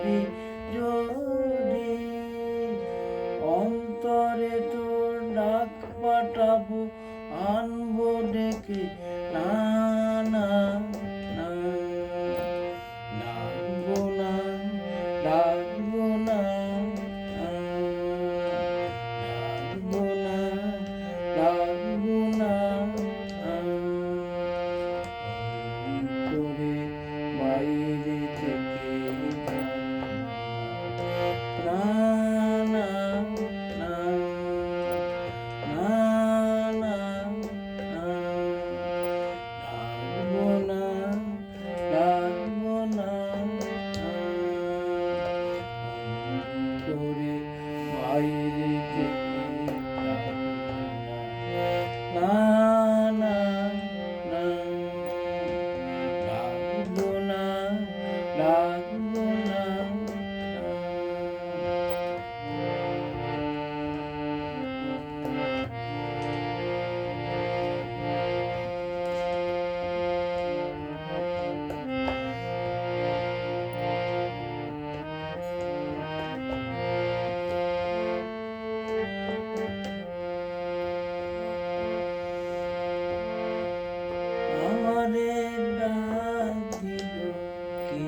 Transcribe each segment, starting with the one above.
পারি যদি, অন্তরে তোর ডাক পাঠাবো, আনবো ডেকে, না না না, ডাকবো না, ডাকবো না, ডাকবো না, ডাকবো না, অন্তরে বাইরে থেকে না না না না না, ডাকবো না, ডাকবো না, অন্তরে বাইরে থেকে না না না, ডাকবো না, ডাকবো না। আমারে ডাক দিল কে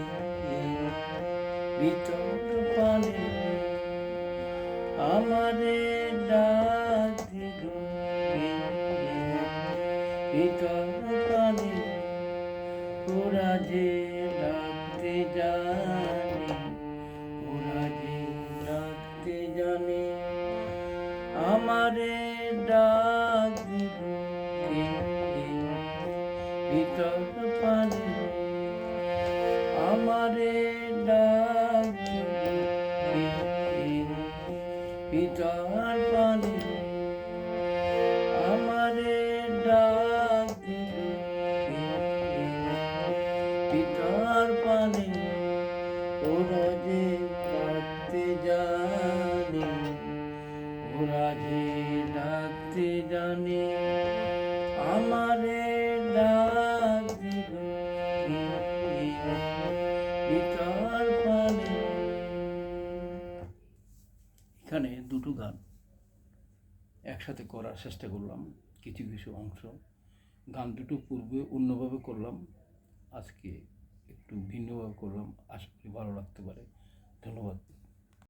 ভিতর পানে, আমারে ডাক দিল কে ভিতর পানে, ওরা যে ডাকতে জানে, ওরা যে ডাকতে জানে, আমারে ডাক দিল কে ভিতর পানে, আমারে ডাক দিল কে ভিতর পানে, আমারে ডাক দিল কে ভিতর পানে, ওরা যে ডাকতে জানে, ওরা যে ডাকতে জানে, আমারে ডাক দিল ভিতর পানে। এখানে দুটো গান একসাথে করার চেষ্টা করলাম, কিছু কিছু অংশ গান দুটো পূর্বে অন্যভাবে করলাম, আজকে একটু ভিন্নভাবে করলাম, আশা করি ভালো লাগতে পারে। ধন্যবাদ।